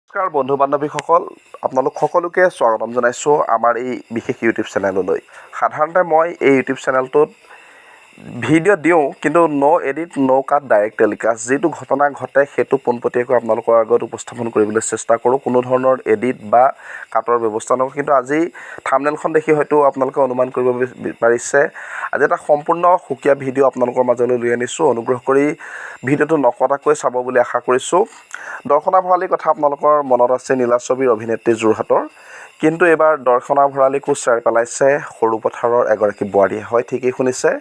নমস্কাৰ বন্ধু বান্ধৱীসকল, আপোনালোক সকলোকে স্বাগতম জনাইছোঁ আমাৰ এই বিশেষ ইউটিউব চেনেললৈ। সাধাৰণতে মই এই ইউটিউব চেনেলটোত ভিডিঅ' দিওঁ, কিন্তু ন' এডিট ন' কাট ডাইৰেক্ট টেলিকাষ্ট। যিটো ঘটনা ঘটে সেইটো পোনপটীয়াকৈ আপোনালোকৰ আগত উপস্থাপন কৰিবলৈ চেষ্টা কৰোঁ। কোনো ধৰণৰ এডিট বা কাটৰ ব্যৱস্থা নকৰোঁ। কিন্তু আজি থাম্বনেইলখন দেখি হয়তো আপোনালোকে অনুমান কৰিব পাৰিছে, আজি এটা সম্পূৰ্ণ সুকীয়া ভিডিঅ' আপোনালোকৰ মাজলৈ লৈ আনিছোঁ। অনুগ্ৰহ কৰি ভিডিঅ'টো নকটাকৈ চাব বুলি আশা কৰিছোঁ। দৰ্শনা ভৰালীৰ কথা আপোনালোকৰ মনত আছে, নীলাছবিৰ অভিনেত্ৰী যোৰহাটৰ। কিন্তু এইবাৰ দৰ্শনা ভৰালীকো চেৰ পেলাইছে সৰুপথাৰৰ এগৰাকী বোৱাৰীয়ে। হয়, ঠিকেই শুনিছে,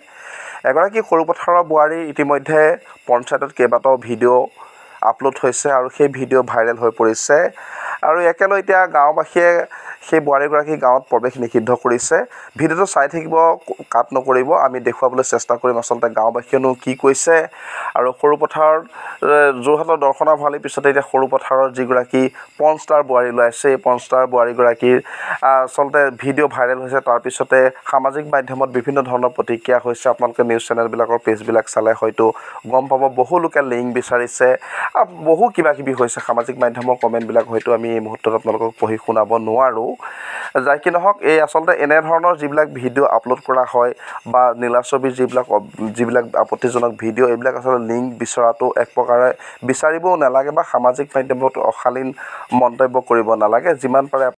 এগৰাকী সৰুপথাৰৰ বোৱাৰীৰ ইতিমধ্যে পঞ্চায়তত কেইবাটাও ভিডিঅ' আপলোড হৈছে আৰু সেই ভিডিঅ' ভাইৰেল হৈ পৰিছে। আৰু একেলৈ এতিয়া গাঁওবাসীয়ে সেই বোৱাৰীগৰাকী গাঁৱত প্ৰৱেশ নিষিদ্ধ কৰিছে। ভিডিঅ'টো চাই থাকিব, কাট নকৰিব, আমি দেখুৱাবলৈ চেষ্টা কৰিম আচলতে গাঁওবাসীয়েনো কি কৈছে। আৰু সৰুপথাৰত যোৰহাটৰ দৰ্শনা ভৰালীৰ পিছতে এতিয়া সৰুপথাৰৰ যিগৰাকী পৰ্ণষ্টাৰ বোৱাৰী ওলাইছে, এই পৰ্ণষ্টাৰ বোৱাৰীগৰাকীৰ আচলতে ভিডিঅ' ভাইৰেল হৈছে। তাৰপিছতে সামাজিক মাধ্যমত বিভিন্ন ধৰণৰ প্ৰতিক্ৰিয়া হৈছে। আপোনালোকে নিউজ চেনেলবিলাকৰ পেজবিলাক চালে হয়তো গম পাব। বহু লোকে লিংক বিচাৰিছে, বহু কিবাকিবি হৈছে। সামাজিক মাধ্যমৰ কমেণ্টবিলাক হয়তো আমি এই মুহূৰ্তত আপোনালোকক পঢ়ি শুনাব নোৱাৰোঁ। যাই কি নহওক, এই আচলতে এনেধৰণৰ যিবিলাক ভিডিঅ' আপলোড কৰা হয় বা নীলাছবিৰ যিবিলাক আপত্তিজনক ভিডিঅ', এইবিলাক আচলতে লিংক বিচৰাটো এক প্ৰকাৰে বিচাৰিবও নালাগে বা সামাজিক মাধ্যমত অশালীন মন্তব্য কৰিব নালাগে। যিমান পাৰে